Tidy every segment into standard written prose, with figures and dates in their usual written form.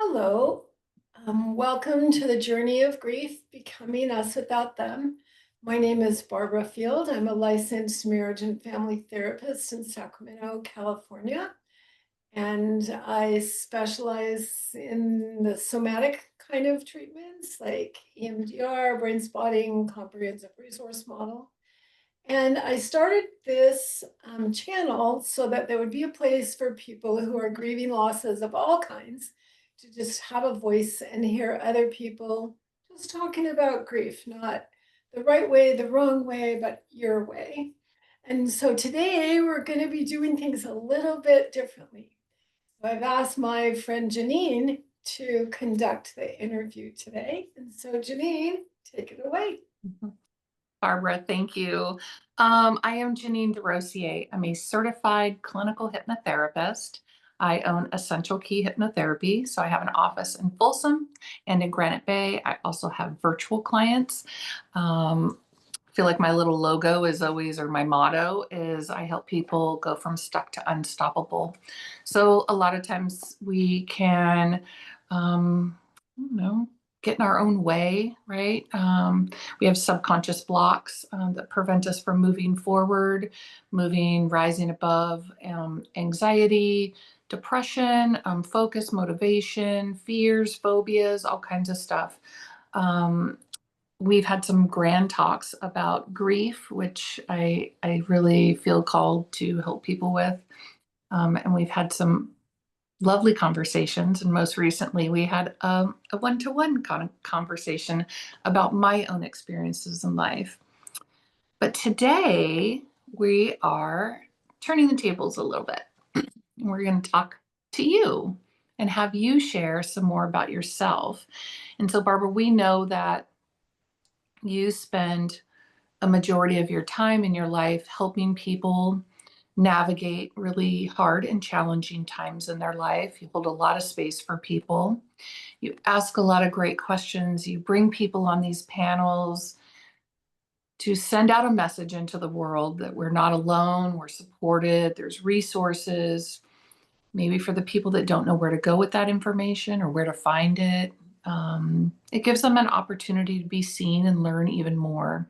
Hello. Welcome to the journey of grief, becoming us without them. My name is Barbara Field. I'm a licensed marriage and family therapist in Sacramento, California. And I specialize in the somatic kind of treatments like EMDR, brain spotting, comprehensive resource model. And I started this channel so that there would be a place for people who are grieving losses of all kinds to just have a voice and hear other people just talking about grief, not the right way, the wrong way, but your way. And so today we're going to be doing things a little bit differently. So I've asked my friend Jeanene to conduct the interview today. And so Jeanene, take it away. Barbara, thank you. I am Jeanene Desrosiers. I'm a certified clinical hypnotherapist. I own Essential Key Hypnotherapy. So I have an office in Folsom and in Granite Bay. I also have virtual clients. I feel like my little logo is always, or my motto is, I help people go from stuck to unstoppable. So a lot of times we can, I don't know, get in our own way, right? We have subconscious blocks that prevent us from moving forward, rising above anxiety, depression, focus, motivation, fears, phobias, all kinds of stuff. We've had some grand talks about grief, which I really feel called to help people with. And we've had some lovely conversations. And most recently, we had a one-to-one conversation about my own experiences in life. But today, we are turning the tables a little bit. We're going to talk to you and have you share some more about yourself. And so, Barbara, we know that you spend a majority of your time in your life helping people navigate really hard and challenging times in their life. You hold a lot of space for people. You ask a lot of great questions. You bring people on these panels to send out a message into the world that we're not alone, we're supported, there's resources, maybe for the people that don't know where to go with that information or where to find it. It gives them an opportunity to be seen and learn even more.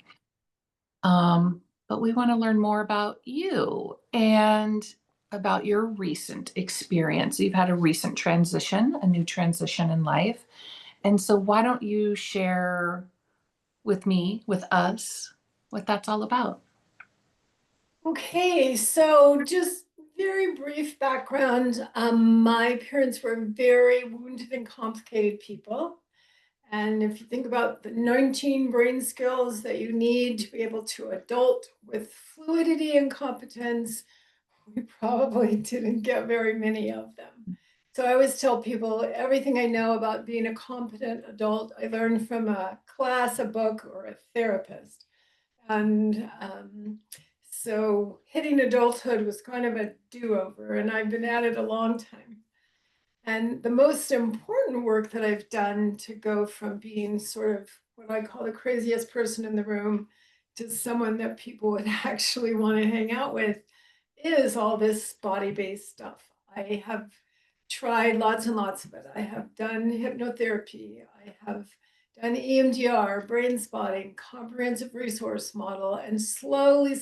But we want to learn more about you and about your recent experience. You've had a recent transition, a new transition in life. And so why don't you share with me, with us, what that's all about? Okay, so just very brief background. My parents were very wounded and complicated people. And if you think about the 19 brain skills that you need to be able to adult with fluidity and competence, we probably didn't get very many of them. So I always tell people everything I know about being a competent adult, I learned from a class, a book, or a therapist. And so hitting adulthood was kind of a do-over, and I've been at it a long time. And the most important work that I've done to go from being sort of what I call the craziest person in the room to someone that people would actually want to hang out with is all this body-based stuff. I have tried lots and lots of it. I have done hypnotherapy. I have done EMDR, brain spotting, comprehensive resource model, and slowly,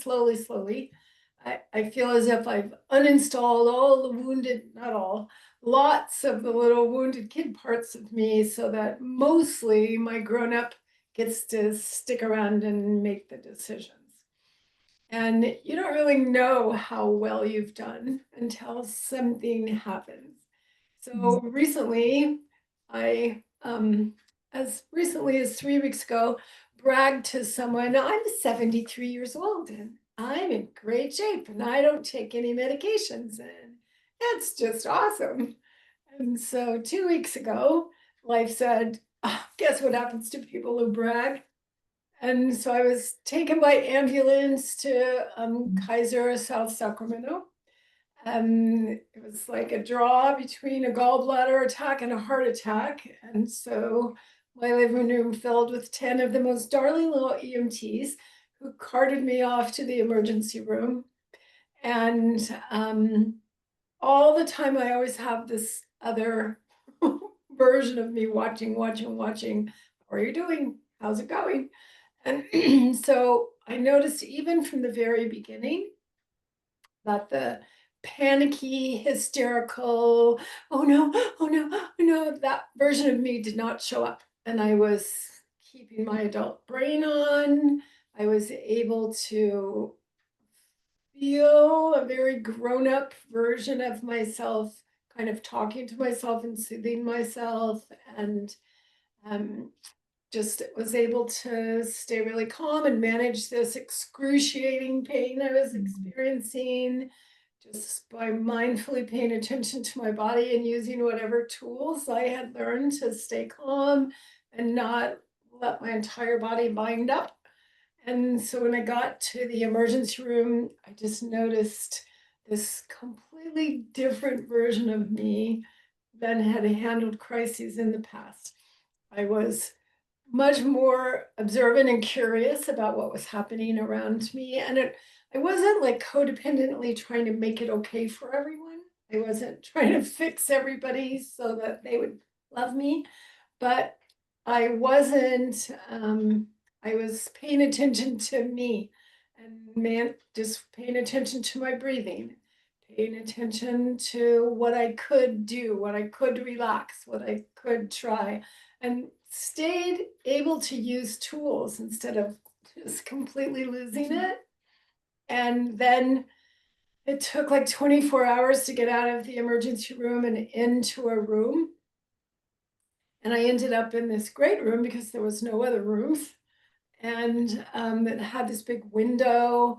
I feel as if I've uninstalled all the wounded, not all, lots of the little wounded kid parts of me so that mostly my grown-up gets to stick around and make the decisions. And you don't really know how well you've done until something happens. So recently, I, as recently as 3 weeks ago, bragged to someone, I'm 73 years old and I'm in great shape and I don't take any medications and it's just awesome. And so 2 weeks ago, life said, guess what happens to people who brag? And so I was taken by ambulance to Kaiser, South Sacramento. It was like a draw between a gallbladder attack and a heart attack. And so my living room filled with 10 of the most darling little EMTs who carted me off to the emergency room. And all the time, I always have this other version of me watching. How are you doing? How's it going? And so I noticed even from the very beginning that the panicky, hysterical, oh no, oh no, oh no, that version of me did not show up. And I was keeping my adult brain on. I was able to feel a very grown-up version of myself, kind of talking to myself and soothing myself, and um, just was able to stay really calm and manage this excruciating pain I was experiencing just by mindfully paying attention to my body and using whatever tools I had learned to stay calm and not let my entire body bind up. And so when I got to the emergency room, I just noticed this completely different version of me than had handled crises in the past. I was much more observant and curious about what was happening around me. And I wasn't like codependently trying to make it okay for everyone. I wasn't trying to fix everybody so that they would love me, but I wasn't, I was paying attention to me and just paying attention to my breathing, paying attention to what I could do, what I could relax, what I could try, and stayed able to use tools instead of just completely losing it. And then it took like 24 hours to get out of the emergency room and into a room. And I ended up in this great room because there was no other rooms. And it had this big window.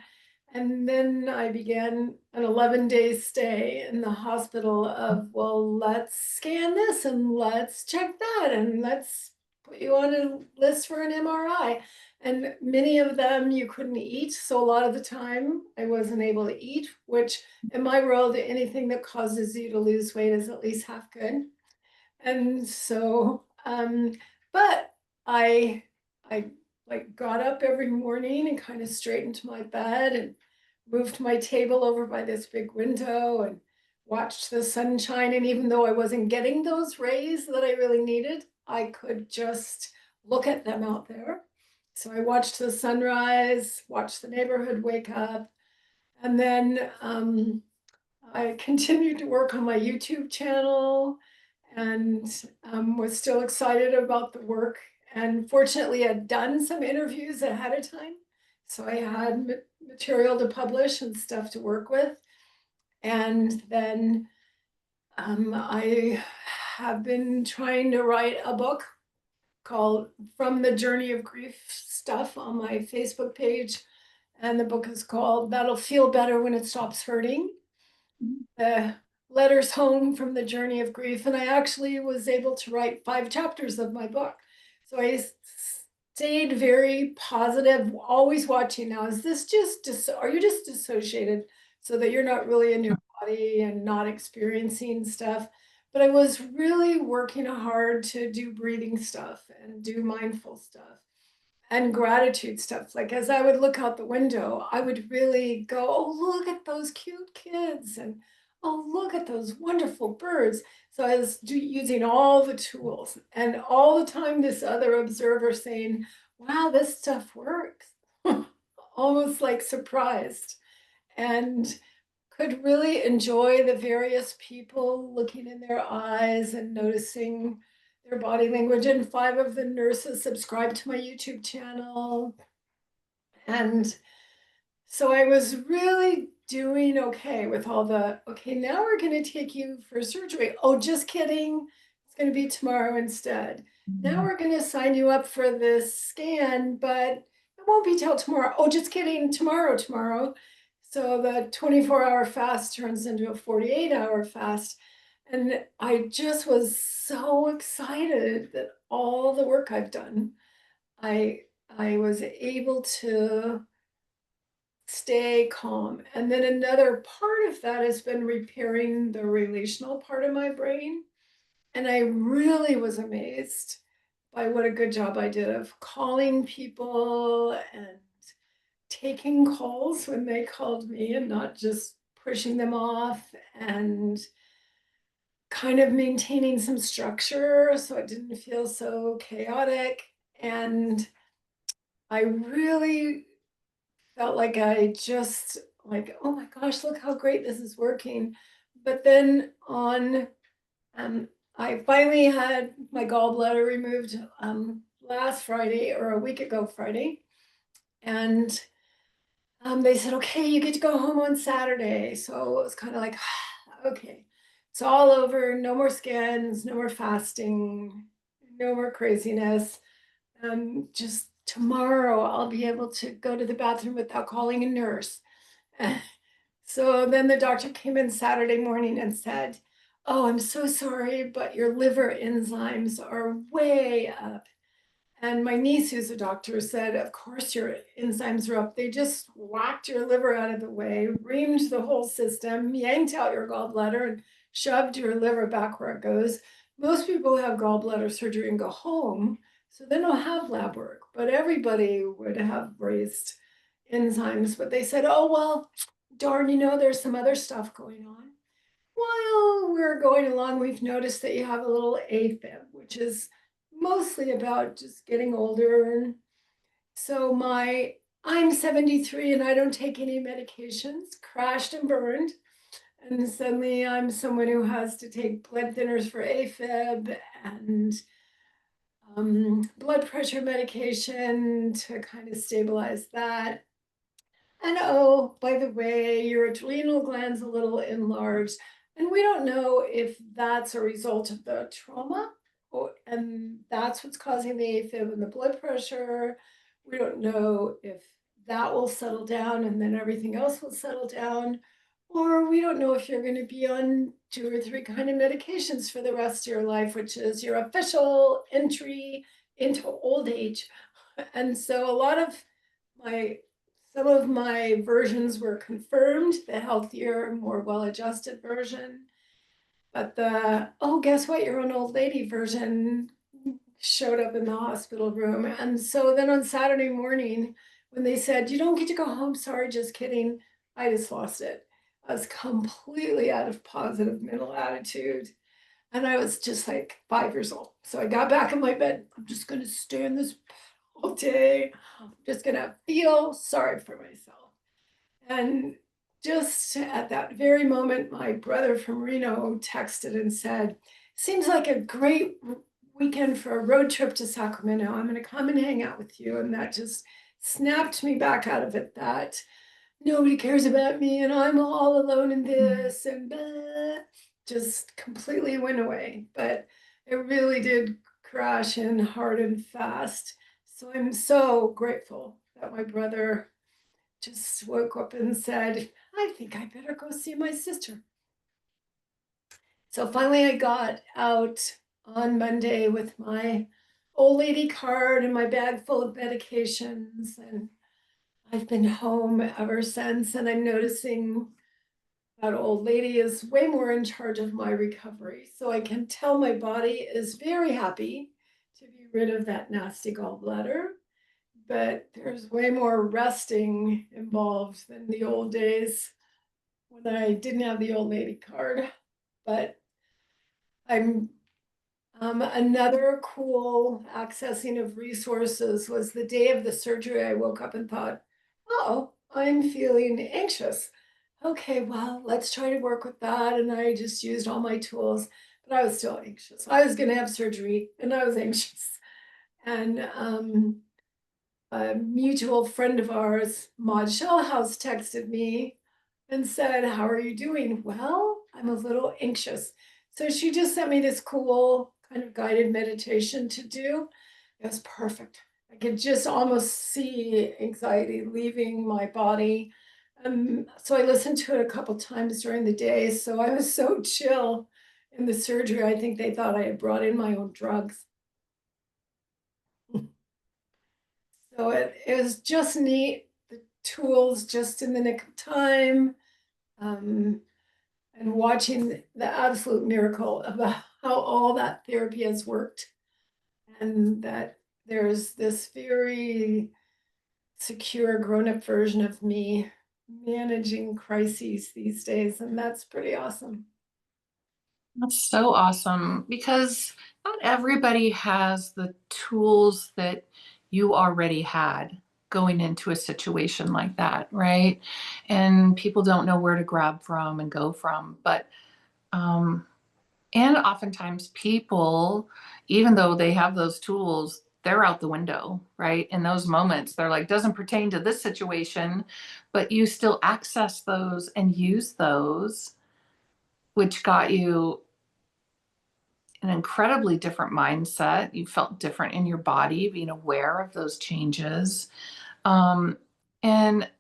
And then I began an 11-day stay in the hospital of, well, let's scan this and let's check that and let's put you on a list for an MRI. And many of them you couldn't eat. So a lot of the time I wasn't able to eat, which in my world, anything that causes you to lose weight is at least half good. And so, but I like got up every morning and kind of straightened my bed and moved my table over by this big window and watched the sunshine. And even though I wasn't getting those rays that I really needed, I could just look at them out there. So I watched the sunrise, watched the neighborhood wake up, and then I continued to work on my YouTube channel and was still excited about the work. And fortunately, had done some interviews ahead of time. So I had material to publish and stuff to work with. And then I have been trying to write a book called From the Journey of Grief stuff on my Facebook page. And the book is called That'll Feel Better When It Stops Hurting. Letters home from the journey of grief. And I actually was able to write 5 chapters of my book. So I stayed very positive, always watching now. Is this just, are you just dissociated so that you're not really in your body and not experiencing stuff? But I was really working hard to do breathing stuff and do mindful stuff and gratitude stuff. Like as I would look out the window, I would really go, oh, look at those cute kids. And oh, look at those wonderful birds. So I was using all the tools and all the time this other observer saying, wow, this stuff works. Almost like surprised. And could really enjoy the various people looking in their eyes and noticing their body language. And 5 of the nurses subscribed to my YouTube channel. And so I was really doing okay with all the, okay, now we're going to take you for surgery. Oh, just kidding. It's going to be tomorrow instead. Now we're going to sign you up for this scan, but it won't be till tomorrow. Oh, just kidding. Tomorrow. So the 24-hour fast turns into a 48-hour fast. And I just was so excited that all the work I've done, I was able to stay calm. And then another part of that has been repairing the relational part of my brain. And I really was amazed by what a good job I did of calling people and taking calls when they called me and not just pushing them off, and kind of maintaining some structure so it didn't feel so chaotic. And I really felt like I just like, oh my gosh, look how great this is working. But then I finally had my gallbladder removed last Friday or a week ago Friday. And they said, okay, you get to go home on Saturday. So it was kind of like, okay, it's all over. No more scans, no more fasting, no more craziness. Just tomorrow I'll be able to go to the bathroom without calling a nurse. So then the doctor came in Saturday morning and said, oh, I'm so sorry, but your liver enzymes are way up. And my niece, who's a doctor, said, of course your enzymes are up. They just whacked your liver out of the way, reamed the whole system, yanked out your gallbladder, and shoved your liver back where it goes. Most people have gallbladder surgery and go home, so they don't have lab work, but everybody would have raised enzymes. But they said, oh, well, darn, there's some other stuff going on. While we're going along, we've noticed that you have a little AFib, which is mostly about just getting older. And so I'm 73 and I don't take any medications, crashed and burned. And suddenly I'm someone who has to take blood thinners for AFib and blood pressure medication to kind of stabilize that. And oh, by the way, your adrenal gland's a little enlarged. And we don't know if that's a result of the trauma and that's what's causing the AFib and the blood pressure. We don't know if that will settle down and then everything else will settle down. Or we don't know if you're going to be on 2 or 3 kind of medications for the rest of your life, which is your official entry into old age. And so my some of my versions were confirmed, the healthier, more well-adjusted version. But oh, guess what? You're an old lady version showed up in the hospital room. And so then on Saturday morning, when they said, you don't get to go home, sorry, just kidding, I just lost it. I was completely out of positive mental attitude. And I was just like 5 years old. So I got back in my bed. I'm just going to stay in this all day. I'm just going to feel sorry for myself. And just at that very moment, my brother from Reno texted and said, seems like a great weekend for a road trip to Sacramento. I'm going to come and hang out with you. And that just snapped me back out of it that nobody cares about me and I'm all alone in this and just completely went away. But it really did crash in hard and fast. So I'm so grateful that my brother just woke up and said, I think I better go see my sister. So finally I got out on Monday with my old lady card and my bag full of medications. And I've been home ever since. And I'm noticing that old lady is way more in charge of my recovery. So I can tell my body is very happy to be rid of that nasty gallbladder. But there's way more resting involved than the old days when I didn't have the old lady card. But I'm another cool accessing of resources was the day of the surgery. I woke up and thought, oh, I'm feeling anxious. Okay, well, let's try to work with that. And I just used all my tools, but I was still anxious. I was going to have surgery and I was anxious. And a mutual friend of ours, Maud Shellhouse, texted me and said, how are you doing? Well, I'm a little anxious. So she just sent me this cool kind of guided meditation to do. It was perfect. I could just almost see anxiety leaving my body. So I listened to it a couple times during the day. So I was so chill in the surgery. I think they thought I had brought in my own drugs. So it was just neat. The tools just in the nick of time. And watching the absolute miracle of how all that therapy has worked, and that there's this very secure grown-up version of me managing crises these days, and that's pretty awesome. That's so awesome because not everybody has the tools that you already had going into a situation like that, right? And people don't know where to grab from and go from. Um, and oftentimes people, even though they have those tools, they're out the window, right? In those moments, they're like, doesn't pertain to this situation, but you still access those and use those, which got you an incredibly different mindset. You felt different in your body, being aware of those changes. Um, and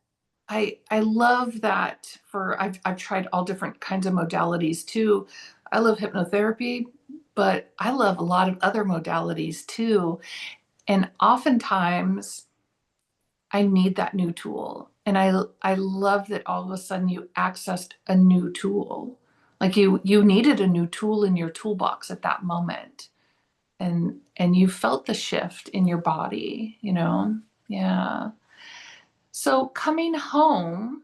I love that I've tried all different kinds of modalities too. I love hypnotherapy, but I love a lot of other modalities too. And oftentimes I need that new tool. And I love that all of a sudden you accessed a new tool. Like you needed a new tool in your toolbox at that moment. And you felt the shift in your body, you know? Yeah. So coming home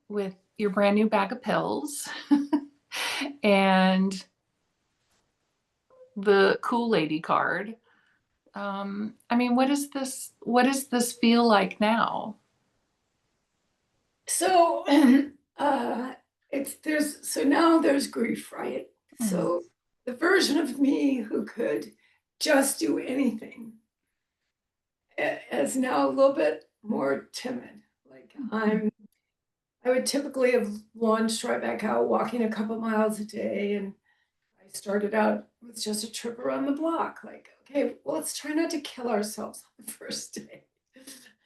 with your brand new bag of pills and the cool lady card. I mean, what does this feel like now? So so now there's grief, right? Mm, So the version of me who could just do anything is now a little bit more timid. Like I would typically have launched right back out walking a couple miles a day, and I started out with just a trip around the block. Like, okay, well, let's try not to kill ourselves on the first day.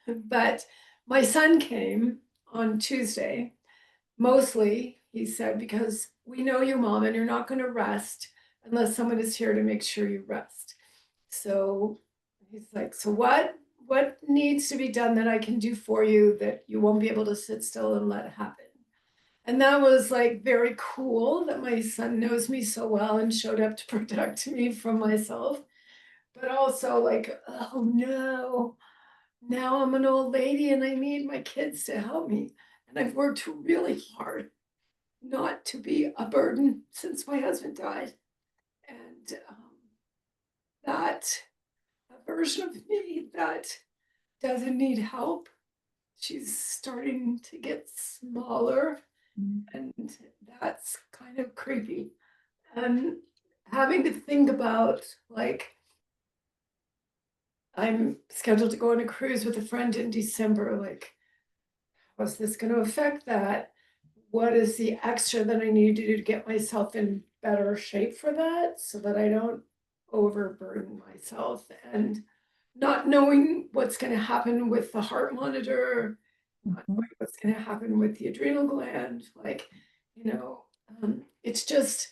But my son came on Tuesday. Mostly, he said, because we know you, mom, and you're not going to rest unless someone is here to make sure you rest. So he's like, so what needs to be done that I can do for you that you won't be able to sit still and let happen? And that was like very cool that my son knows me so well and showed up to protect me from myself. But also like, oh no, now I'm an old lady and I need my kids to help me. And I've worked really hard not to be a burden since my husband died. And that a version of me that doesn't need help, she's starting to get smaller. mm, And that's kind of creepy. And having to think about, like, I'm scheduled to go on a cruise with a friend in December. Like, how's this going to affect that? What is the extra that I need to do to get myself in better shape for that so that I don't overburden myself, and not knowing what's going to happen with the heart monitor, not mhm, knowing what's going to happen with the adrenal gland. Like, it's just,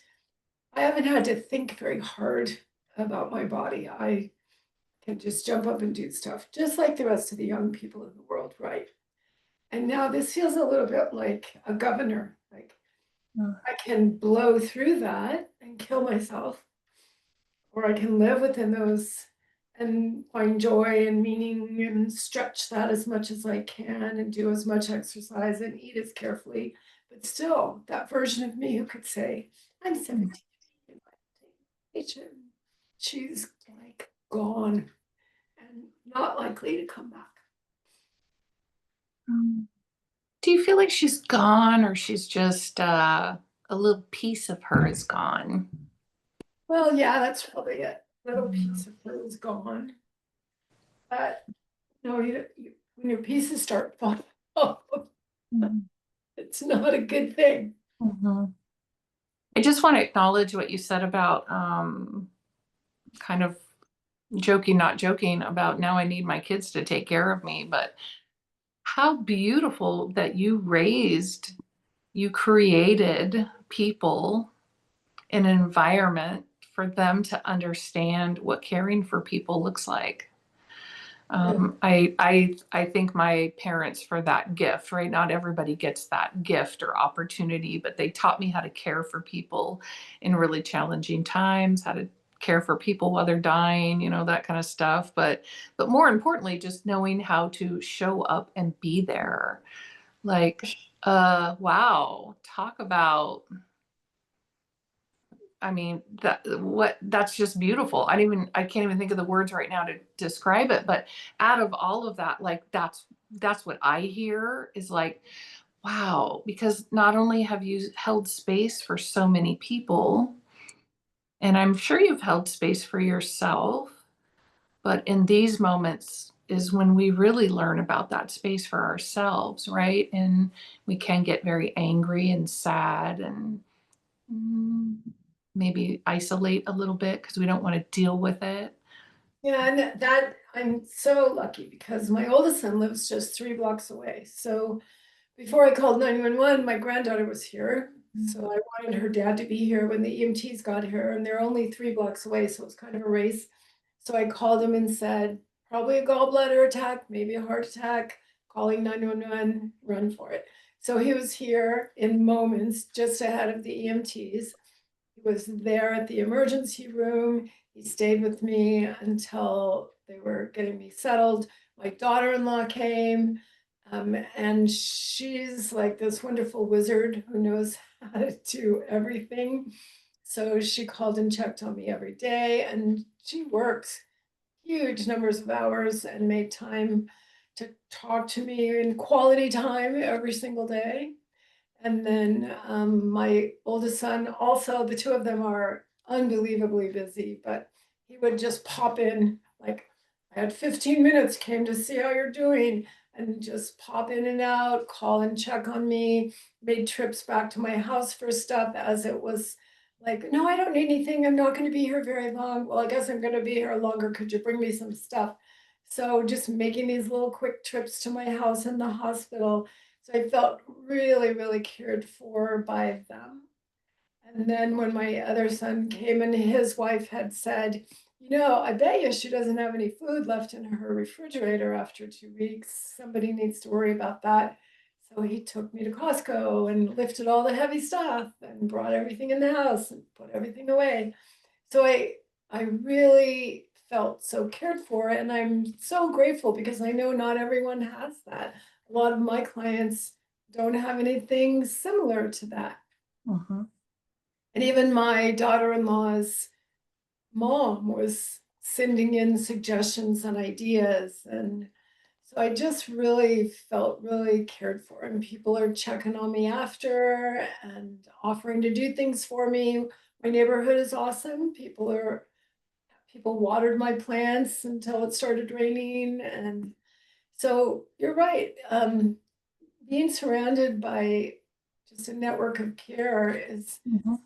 I haven't had to think very hard about my body. I can just jump up and do stuff just like the rest of the young people in the world, right? And now this feels a little bit like a governor. Like mm, I can blow through that and kill myself, or I can live within those and find joy and meaning and stretch that as much as I can and do as much exercise and eat as carefully. But still, that version of me who could say, I'm mm, 17 in my she's like gone and not likely to come back. mm. Do you feel like she's gone or she's just a little piece of her is gone? Well, yeah, that's probably it. Little Mm, piece of her is gone. But no, when your pieces start falling off, mm, it's not a good thing. mhm. I just want to acknowledge what you said about kind of joking, not joking about now I need my kids to take care of me, but how beautiful that you created people in an environment for them to understand what caring for people looks like. Yeah. I thank my parents for that gift, right? Not everybody gets that gift or opportunity, but they taught me how to care for people in really challenging times, how to care for people while they're dying, you know, that kind of stuff. But more importantly, just knowing how to show up and be there. Like, wow, talk about I mean, that's just beautiful. I can't even think of the words right now to describe it, but out of all of that, like that's what I hear is like, wow, because not only have you held space for so many people, and I'm sure you've held space for yourself, but in these moments is when we really learn about that space for ourselves, right? And we can get very angry and sad and maybe isolate a little bit because we don't want to deal with it. Yeah, and that I'm so lucky because my oldest son lives just 3 blocks away. So before I called 911, my granddaughter was here. So I wanted her dad to be here when the EMTs got here, and they're only 3 blocks away, so it was kind of a race. So I called him and said, probably a gallbladder attack, maybe a heart attack, calling 911, run for it. So he was here in moments just ahead of the EMTs. He was there at the emergency room. He stayed with me until they were getting me settled. My daughter-in-law came, and she's like this wonderful wizard who knows how to do everything. So she called and checked on me every day, and she works huge numbers of hours and made time to talk to me in quality time every single day. And then my oldest son, also, the two of them are unbelievably busy, but he would just pop in, like, I had 15 minutes, came to see how you're doing, and just pop in and out, call and check on me, made trips back to my house for stuff as it was like, no, I don't need anything. I'm not going to be here very long. Well, I guess I'm going to be here longer. Could you bring me some stuff? So just making these little quick trips to my house and the hospital. So I felt really, really cared for by them. And then when my other son came and his wife had said, I bet you she doesn't have any food left in her refrigerator after 2 weeks. Somebody needs to worry about that. So he took me to Costco and lifted all the heavy stuff and brought everything in the house and put everything away. So I really felt so cared for, and I'm so grateful because I know not everyone has that. A lot of my clients don't have anything similar to that. Mhm. And even my daughter-in-law's mom was sending in suggestions and ideas. And so I just really felt really cared for. And people are checking on me after and offering to do things for me. My neighborhood is awesome. People watered my plants until it started raining. And so you're right. Being surrounded by just a network of care is Mhm.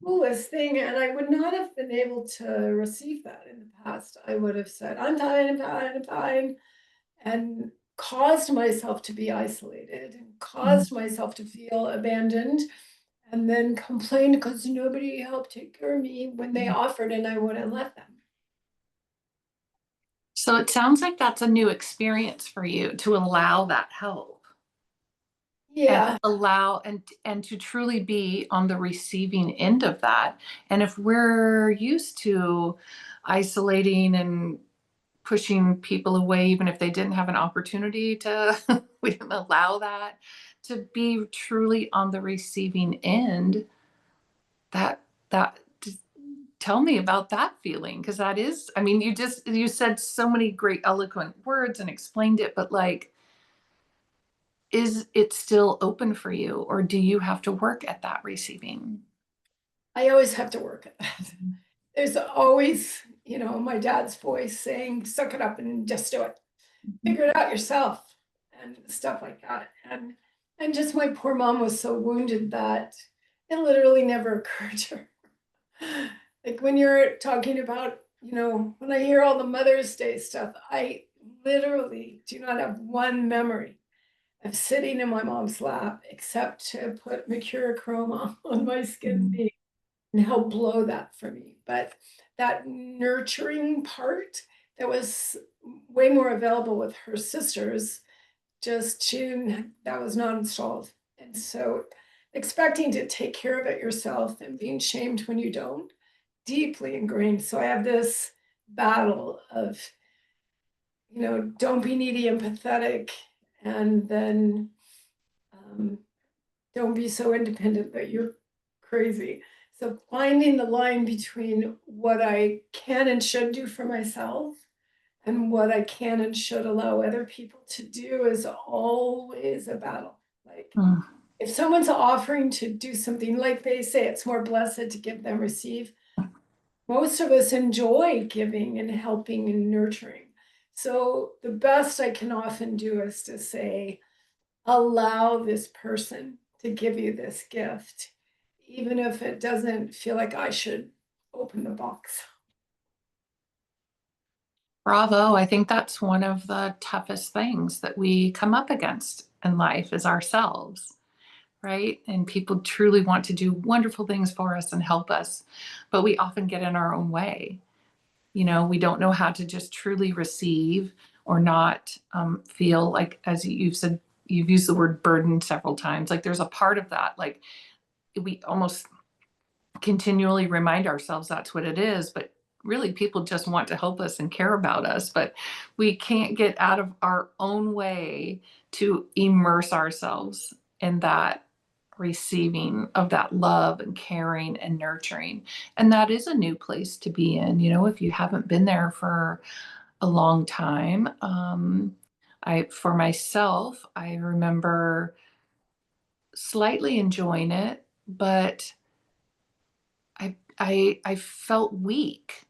coolest thing. And I would not have been able to receive that in the past. I would have said, I'm fine, I'm fine, I'm fine, and caused myself to be isolated and Mhm. caused myself to feel abandoned and then complained because nobody helped take care of me when they offered and I wouldn't let them. So it sounds like that's a new experience for you to allow that help and Yeah, allow and to truly be on the receiving end of that. And if we're used to isolating and pushing people away, even if they didn't have an opportunity to, we didn't allow that to be truly on the receiving end. That tell me about that feeling because that is, I mean, you said so many great eloquent words and explained it, but like, is it still open for you or do you have to work at that receiving? I always have to work at that. There's always, my dad's voice saying, suck it up and just do it. Mhm. Figure it out yourself and stuff like that. And just my poor mom was so wounded that it literally never occurred to her. Like when you're talking about, when I hear all the Mother's Day stuff, I literally do not have one memory of sitting in my mom's lap except to put mercurochrome on my skin Mhm. and help blow that for me. But that nurturing part that was way more available with her sisters, that was not installed. And so expecting to take care of it yourself and being shamed when you don't, deeply ingrained. So I have this battle of, don't be needy and pathetic, and then um, don't be so independent that you're crazy. So finding the line between what I can and should do for myself and what I can and should allow other people to do is always a battle. Like Mm. if someone's offering to do something, like they say, it's more blessed to give than receive. Most of us enjoy giving and helping and nurturing. So the best I can often do is to say, allow this person to give you this gift, even if it doesn't feel like I should open the box. Bravo. I think that's one of the toughest things that we come up against in life is ourselves, right? And people truly want to do wonderful things for us and help us, but we often get in our own way. You know, we don't know how to just truly receive or not feel like, as you've said, you've used the word burden several times. Like there's a part of that, like we almost continually remind ourselves that's what it is, but really people just want to help us and care about us, but we can't get out of our own way to immerse ourselves in that receiving of that love and caring and nurturing. And that is a new place to be in, you know, if you haven't been there for a long time. For myself, I remember slightly enjoying it, but I felt weak,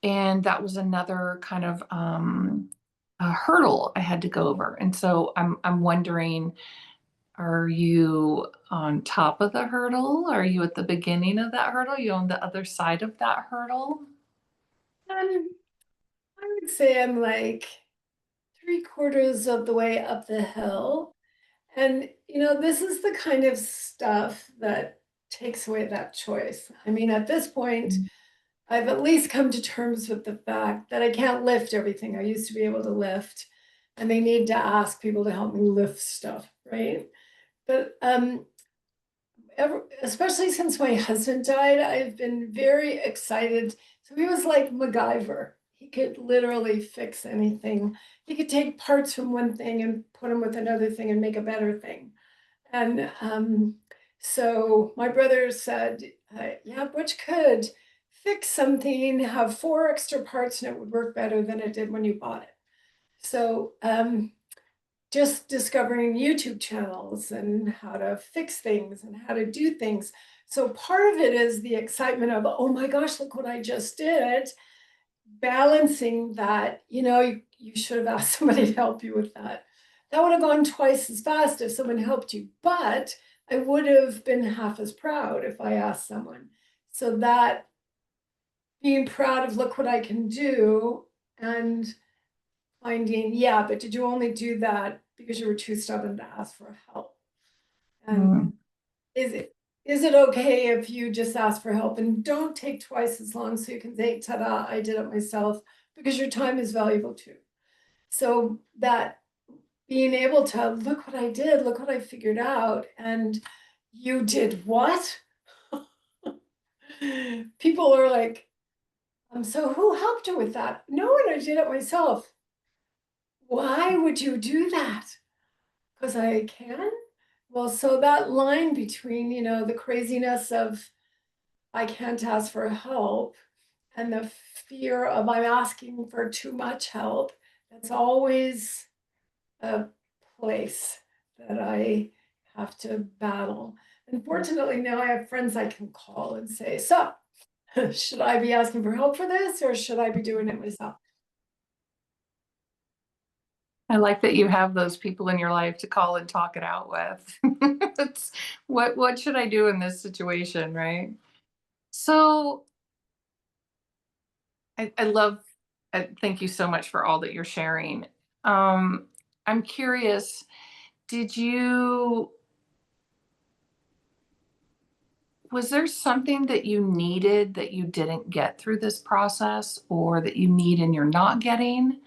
and that was another kind of a hurdle I had to go over. And so I'm wondering, are you on top of the hurdle? Are you at the beginning of that hurdle? Are you on the other side of that hurdle? Um, I would say I'm like 3/4 of the way up the hill. And, this is the kind of stuff that takes away that choice. I mean, at this point, I've at least come to terms with the fact that I can't lift everything I used to be able to lift, and they need to ask people to help me lift stuff, right? But especially since my husband died, I've been very excited. So he was like MacGyver. He could literally fix anything. He could take parts from one thing and put them with another thing and make a better thing. And so my brother said, yeah, Butch could fix something, have 4 extra parts, and it would work better than it did when you bought it. So just discovering YouTube channels and how to fix things and how to do things. So part of it is the excitement of, oh my gosh, look what I just did. Balancing that, you should have asked somebody to help you with that. That would have gone twice as fast if someone helped you, but I would have been half as proud if I asked someone. So that being proud of, look what I can do, and finding, yeah, but did you only do that because you were too stubborn to ask for help? And Mm. is it okay if you just ask for help and don't take twice as long so you can say, ta-da, I did it myself, because your time is valuable too. So that being able to look what I did, look what I figured out, and you did what? People are like, so who helped her with that? No one, I did it myself. Why would you do that? Because I can? Well, so that line between, the craziness of I can't ask for help and the fear of I'm asking for too much help, that's always a place that I have to battle. Unfortunately, now I have friends I can call and say, so, should I be asking for help for this or should I be doing it myself? I like that you have those people in your life to call and talk it out with. It's, what should I do in this situation, right? So I love, thank you so much for all that you're sharing. Um, I'm curious, did you, was there something that you needed that you didn't get through this process or that you need and you're not getting?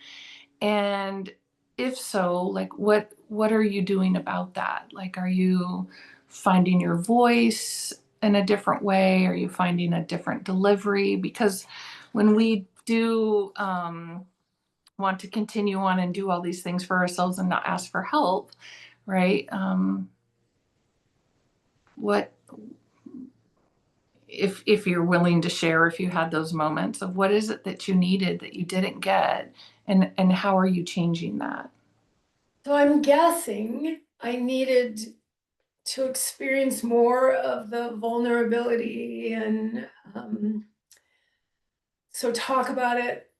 And if so, like what are you doing about that? Like, are you finding your voice in a different way? Are you finding a different delivery? Because when we do want to continue on and do all these things for ourselves and not ask for help, right? What if you're willing to share, if you had those moments of what is it that you needed that you didn't get, and how are you changing that? So I'm guessing I needed to experience more of the vulnerability and so talk about it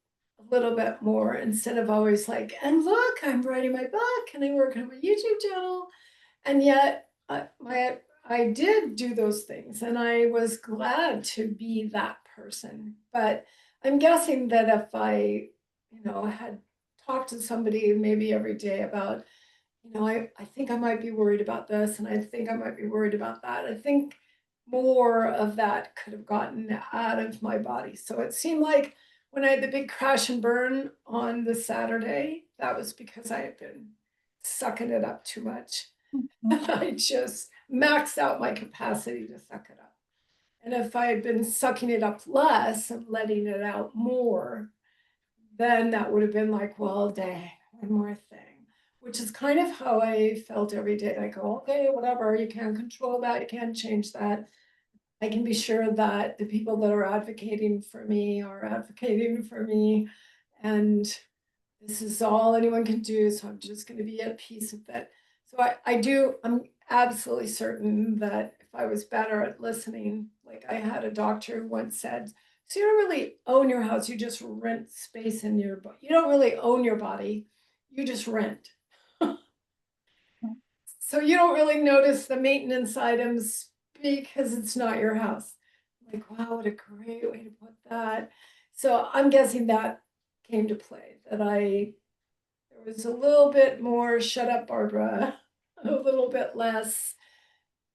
a little bit more instead of always like, and look, I'm writing my book and I work on my YouTube channel. And yet I did do those things and I was glad to be that person. But I'm guessing that if I, had talked to somebody maybe every day about, I think I might be worried about this and I think I might be worried about that. I think more of that could have gotten out of my body. So it seemed like when I had the big crash and burn on the Saturday, that was because I had been sucking it up too much. I just maxed out my capacity to suck it up. And if I had been sucking it up less and letting it out more, then that would have been like, well, dang, one more thing, which is kind of how I felt every day. I go, okay, whatever, you can't control that, you can't change that. I can be sure that the people that are advocating for me are advocating for me. And this is all anyone can do. So I'm just going to be at peace with it. So I'm absolutely certain that if I was better at listening, like I had a doctor who once said, so you don't really own your house, you just rent space in your body. You don't really own your body, you just rent. So you don't really notice the maintenance items because it's not your house. Like, wow, what a great way to put that. So I'm guessing that came to play, that there was a little bit more shut up, Barbara, a little bit less.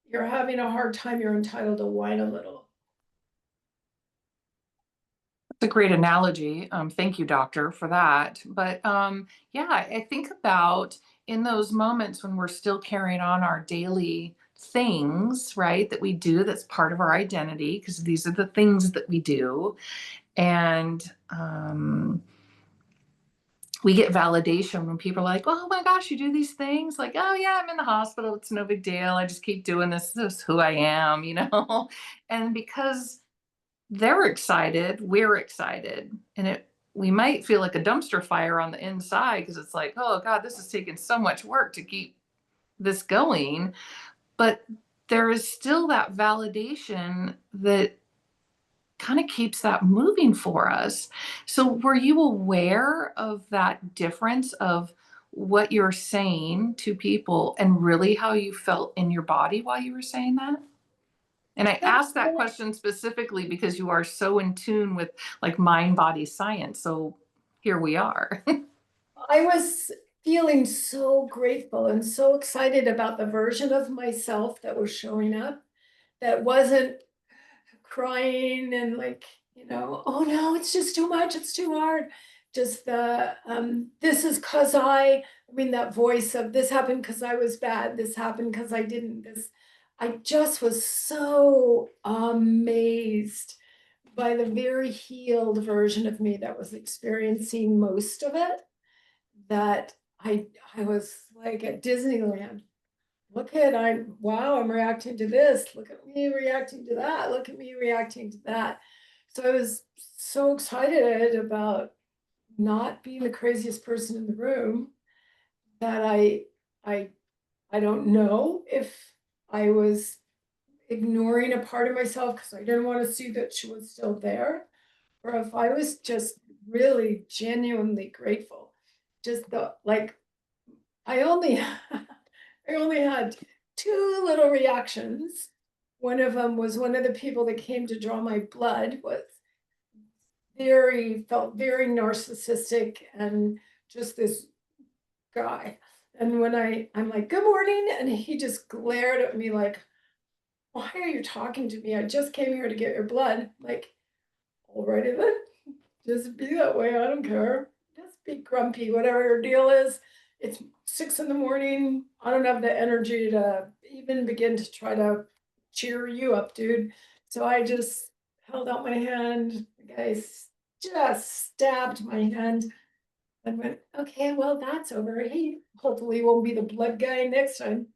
You're having a hard time, you're entitled to whine a little. That's a great analogy. Thank you, doctor, for that. But yeah, I think about in those moments when we're still carrying on our daily things, right, that we do, that's part of our identity, because these are the things that we do. And we get validation when people are like, oh my gosh, you do these things. Like, oh yeah, I'm in the hospital. It's no big deal. I just keep doing this. This is who I am, And because they're excited, we're excited. And we might feel like a dumpster fire on the inside because it's like, oh God, this is taking so much work to keep this going. But there is still that validation that kind of keeps that moving for us. So were you aware of that difference of what you're saying to people and really how you felt in your body while you were saying that? And I asked that question specifically because you are so in tune with like mind body science. So here we are. I was feeling so grateful and so excited about the version of myself that was showing up that wasn't crying and like, oh no, it's just too much, it's too hard. Just this is cause that voice of this happened because I was bad, this happened because I didn't, this. I just was so amazed by the very healed version of me that was experiencing most of it, that I was like at Disneyland. I'm reacting to this. Look at me reacting to that. Look at me reacting to that. So I was so excited about not being the craziest person in the room that I I don't know if I was ignoring a part of myself because I didn't want to see that she was still there, or if I was just really genuinely grateful. Just the like I only I only had two little reactions. One of them was one of the people that came to draw my blood was felt very narcissistic and just this guy. And when I'm like, good morning, and he just glared at me like, why are you talking to me? I just came here to get your blood. Like, alrighty then, just be that way. I don't care. Just be grumpy, whatever your deal is. It's 6 a.m. I don't have the energy to even begin to try to cheer you up, dude. So I just held out my hand. The guy just stabbed my hand and went, okay, well, that's over. He hopefully won't be the blood guy next time.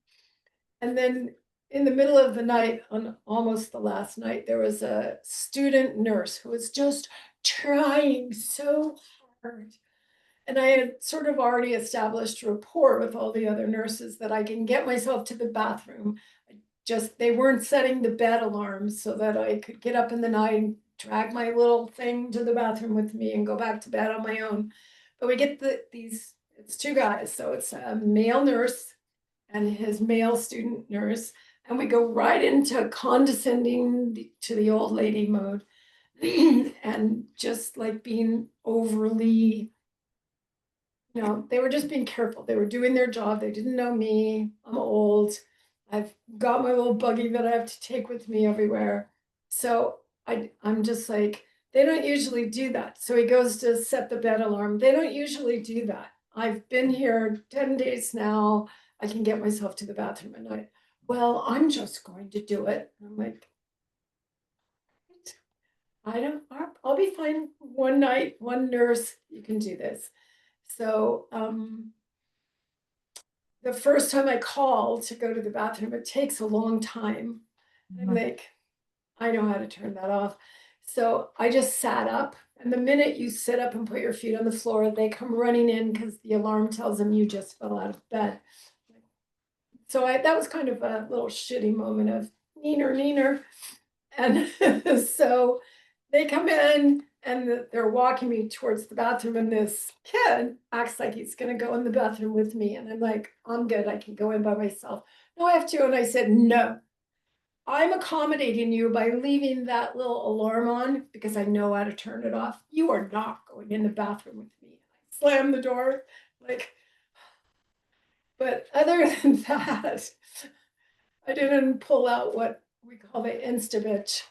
And then in the middle of the night, on almost the last night, there was a student nurse who was just trying so hard. And I had sort of already established rapport with all the other nurses that I can get myself to the bathroom. They weren't setting the bed alarms so that I could get up in the night and drag my little thing to the bathroom with me and go back to bed on my own. But we get it's two guys. So it's a male nurse and his male student nurse. And we go right into condescending to the old lady mode and just like being overly, they were just being careful. They were doing their job. They didn't know me. I'm old. I've got my little buggy that I have to take with me everywhere. So I'm just like, they don't usually do that. So he goes to set the bed alarm. They don't usually do that. I've been here 10 days now. I can get myself to the bathroom at night. Well, I'm just going to do it. I'm like, I'll be fine. One night, one nurse, you can do this. So the first time I call to go to the bathroom, it takes a long time. I'm like, I know how to turn that off. So I just sat up. And the minute you sit up and put your feet on the floor, they come running in because the alarm tells them you just fell out of bed. So that was kind of a little shitty moment of neener, neener. And so they come in and they're walking me towards the bathroom, and this kid acts like he's going to go in the bathroom with me. And I'm like, I'm good. I can go in by myself. No, I have to. And I said, no, I'm accommodating you by leaving that little alarm on because I know how to turn it off. You are not going in the bathroom with me. I slammed the door. But other than that, I didn't pull out what we call the Insta bitch.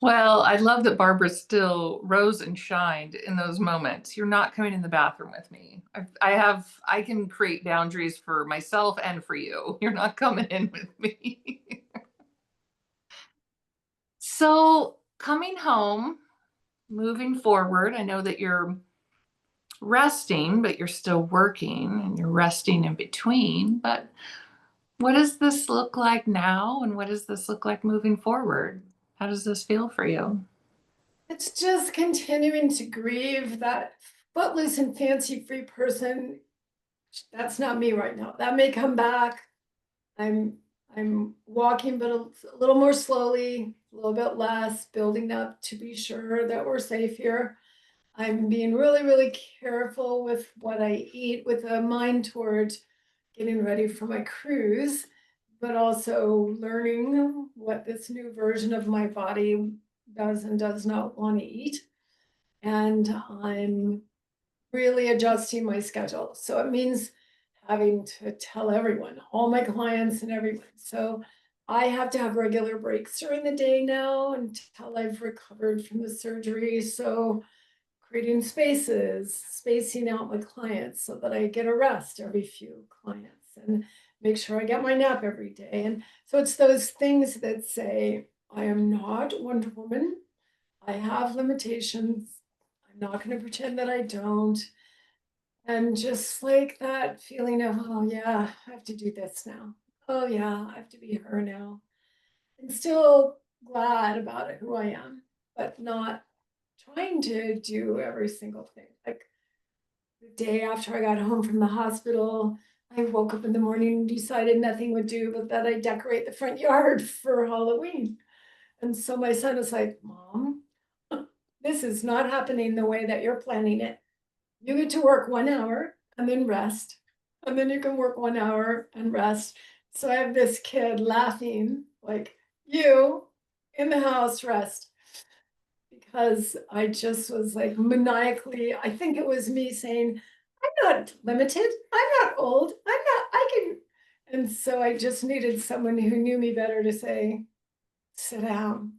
Well, I love that Barbara still rose and shined in those moments. You're not coming in the bathroom with me. I can create boundaries for myself and for you. You're not coming in with me. So coming home, moving forward, I know that you're resting, but you're still working and you're resting in between. But what does this look like now? And what does this look like moving forward? How does this feel for you? It's just continuing to grieve that footloose and fancy free person. That's not me right now. That may come back. I'm I'm walking, but a little more slowly, a little bit less, building up to be sure that we're safe here. I'm being really, really careful with what I eat with a mind toward getting ready for my cruise, but also learning what this new version of my body does and does not want to eat. And I'm really adjusting my schedule. So it means having to tell everyone, all my clients and everyone. So I have to have regular breaks during the day now until I've recovered from the surgery. So creating spaces, spacing out my clients so that I get a rest every few clients and make sure I get my nap every day. And so it's those things that say, I am not Wonder Woman. I have limitations. I'm not going to pretend that I don't. And just like that feeling of, oh yeah, I have to do this now. Oh yeah, I have to be her now. And still glad about it, who I am, but not trying to do every single thing. Like the day after I got home from the hospital, I woke up in the morning and decided nothing would do but that I decorate the front yard for Halloween. And so my son is like, Mom, this is not happening the way that you're planning it. You get to work 1 hour and then rest. And then you can work 1 hour and rest. So I have this kid laughing, like, you in the house, rest. Because I just was like maniacally, I think it was me saying, I'm not limited. I'm not old. I can. And so I just needed someone who knew me better to say, sit down.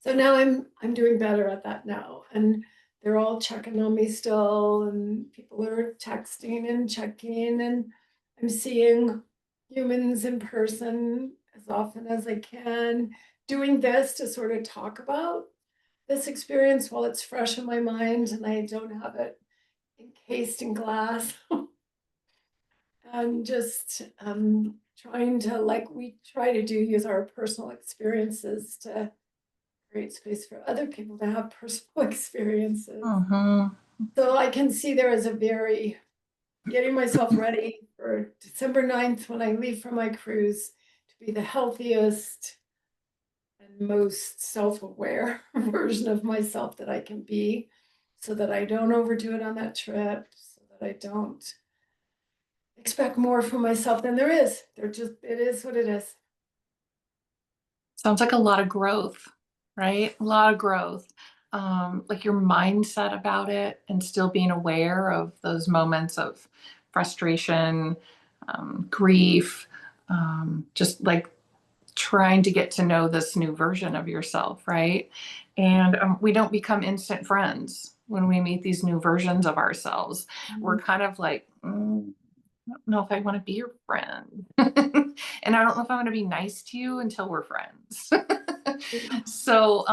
So now I'm doing better at that now. And they're all checking on me still, and people are texting and checking, and I'm seeing humans in person as often as I can, doing this to sort of talk about this experience while it's fresh in my mind and I don't have it encased in glass. And just trying to, like we try to do, use our personal experiences to create space for other people to have personal experiences. Mm-hmm. So I can see there is a very getting myself ready for December 9th when I leave for my cruise to be the healthiest and most self-aware version of myself that I can be, so that I don't overdo it on that trip, so that I don't expect more from myself than there is. It is what it is. Sounds like a lot of growth, right? A lot of growth. Like your mindset about it and still being aware of those moments of frustration, grief, just like trying to get to know this new version of yourself, right? And we don't become instant friends when we meet these new versions of ourselves. We're kind of like, I don't know if I want to be your friend. And I don't know if I want to be nice to you until we're friends. So,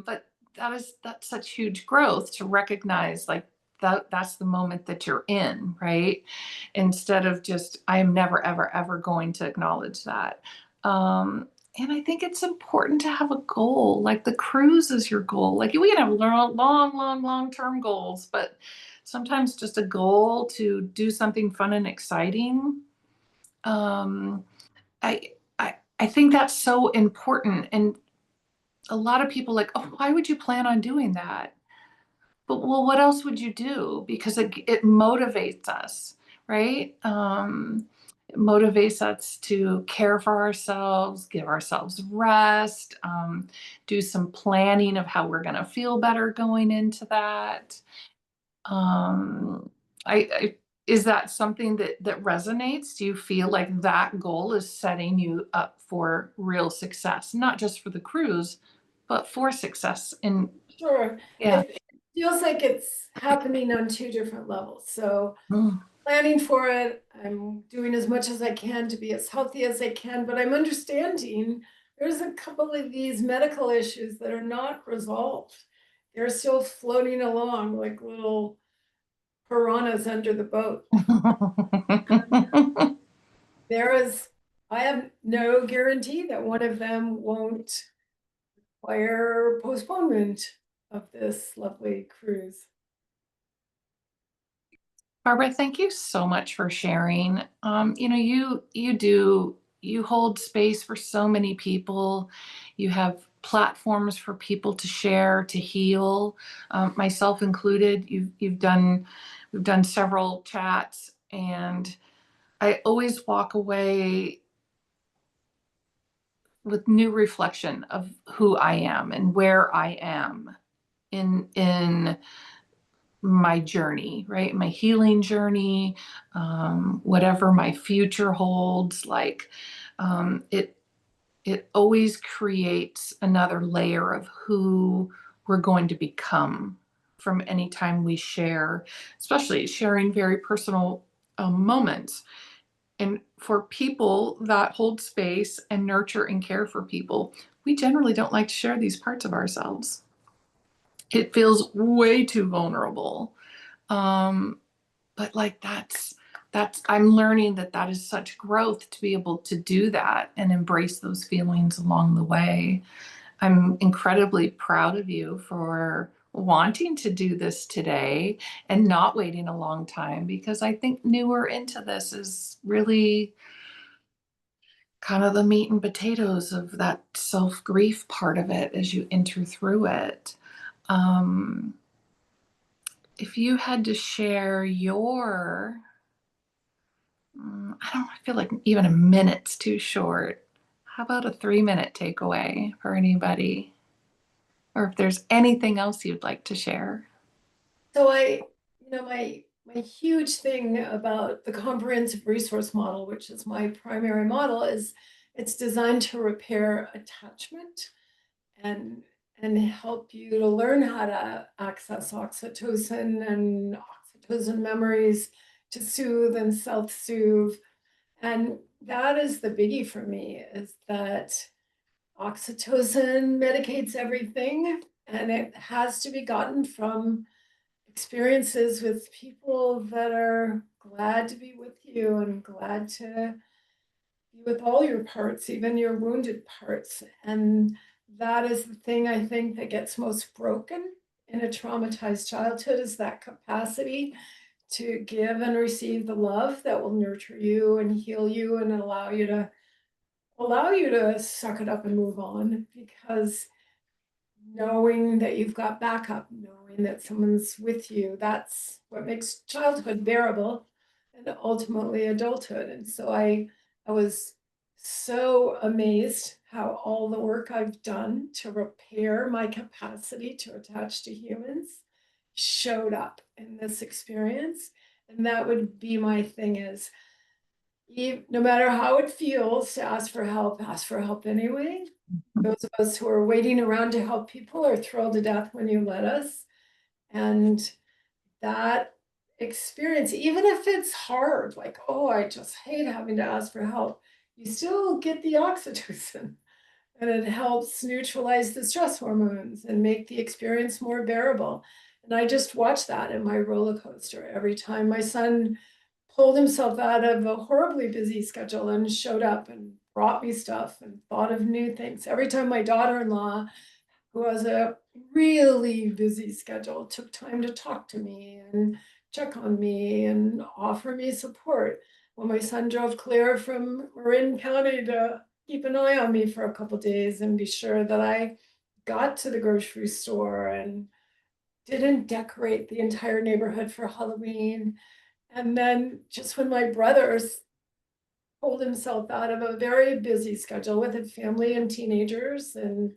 but that's such huge growth to recognize like that's the moment that you're in, right? Instead of just, I am never, ever, ever going to acknowledge that. And I think it's important to have a goal, like the cruise is your goal. Like we can have long-term goals, but sometimes just a goal to do something fun and exciting. Um, I think that's so important. And a lot of people like, oh, why would you plan on doing that? But well, what else would you do? Because it motivates us, right? It motivates us to care for ourselves, give ourselves rest, do some planning of how we're going to feel better going into that. Um, I is that something that resonates? Do you feel like that goal is setting you up for real success, not just for the cruise, but for success in, Sure. yeah. It feels like it's happening on two different levels. So Mm. planning for it, I'm doing as much as I can to be as healthy as I can, but I'm understanding there's a couple of these medical issues that are not resolved. They're still floating along like little piranhas under the boat. There is, I have no guarantee that one of them won't require postponement of this lovely cruise. Barbara, thank you so much for sharing. You hold space for so many people. You have platforms for people to share, to heal, myself included. We've done several chats, and I always walk away with new reflection of who I am and where I am in my journey, right? My healing journey, whatever my future holds. Like, it always creates another layer of who we're going to become from any time we share, especially sharing very personal moments. And for people that hold space and nurture and care for people, we generally don't like to share these parts of ourselves. It feels way too vulnerable. Um, but like that's I'm learning that that is such growth to be able to do that and embrace those feelings along the way. I'm incredibly proud of you for wanting to do this today and not waiting a long time, because I think newer into this is really kind of the meat and potatoes of that self grief part of it as you enter through it. Um, if you had to share your, I feel like even a minute's too short. How about a 3 minute takeaway for anybody? Or if there's anything else you'd like to share. So my huge thing about the comprehensive resource model, which is my primary model, is it's designed to repair attachment and help you to learn how to access oxytocin memories, to soothe and self-soothe. And that is the biggie for me, is that oxytocin medicates everything, and it has to be gotten from experiences with people that are glad to be with you and glad to be with all your parts, even your wounded parts. And that is the thing I think that gets most broken in a traumatized childhood, is that capacity to give and receive the love that will nurture you and heal you and allow you to suck it up and move on, because knowing that you've got backup, knowing that someone's with you, that's what makes childhood bearable and ultimately adulthood. And so I was so amazed how all the work I've done to repair my capacity to attach to humans showed up in this experience. And that would be my thing, is no matter how it feels to ask for help anyway. Those of us who are waiting around to help people are thrilled to death when you let us. And that experience, even if it's hard, like, oh, I just hate having to ask for help, you still get the oxytocin. And it helps neutralize the stress hormones and make the experience more bearable. And I just watched that in my roller coaster every time my son pulled himself out of a horribly busy schedule and showed up and brought me stuff and thought of new things. Every time my daughter-in-law, who has a really busy schedule, took time to talk to me and check on me and offer me support. When my son drove clear from Marin County to keep an eye on me for a couple days and be sure that I got to the grocery store and didn't decorate the entire neighborhood for Halloween. And then just when my brothers pulled himself out of a very busy schedule with a family and teenagers, and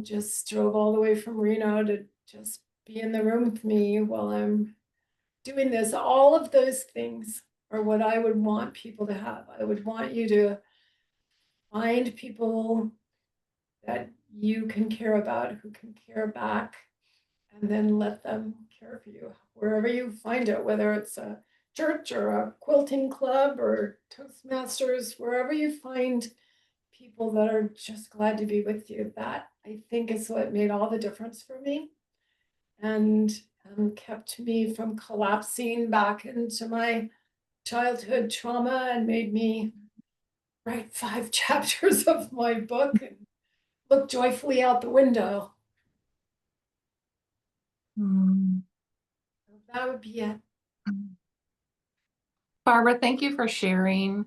just drove all the way from Reno to just be in the room with me while I'm doing this. All of those things are what I would want people to have. I would want you to find people that you can care about, who can care back, and then let them care for you wherever you find it, whether it's a church or a quilting club or Toastmasters, wherever you find people that are just glad to be with you. That, I think, is what made all the difference for me, and kept me from collapsing back into my childhood trauma and made me write 5 chapters of my book and look joyfully out the window. Mm. So that would be it. Barbara, thank you for sharing.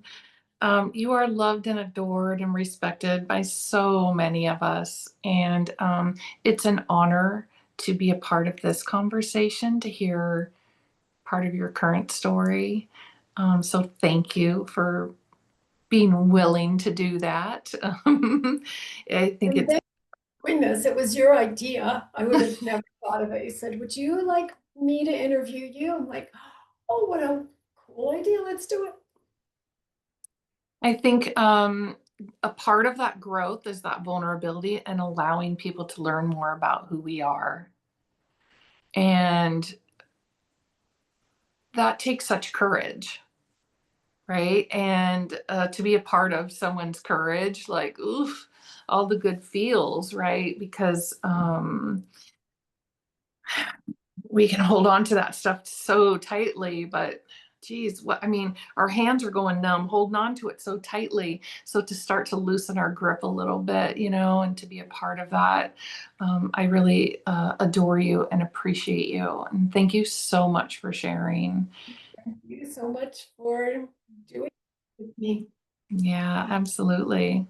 You are loved and adored and respected by so many of us. And it's an honor to be a part of this conversation, to hear part of your current story. So thank you for being willing to do that. I think And it's thank goodness it was your idea. I would have never thought of it. You said, would you like me to interview you? I'm like, oh, what a cool idea. Let's do it. I think a part of that growth is that vulnerability and allowing people to learn more about who we are. And that takes such courage, right? And to be a part of someone's courage, like, oof, all the good feels, right? Because we can hold on to that stuff so tightly, but geez, what I mean, our hands are going numb, holding on to it so tightly. So to start to loosen our grip a little bit, and to be a part of that, I really adore you and appreciate you. And thank you so much for sharing. Thank you so much for doing it with me. Yeah, absolutely.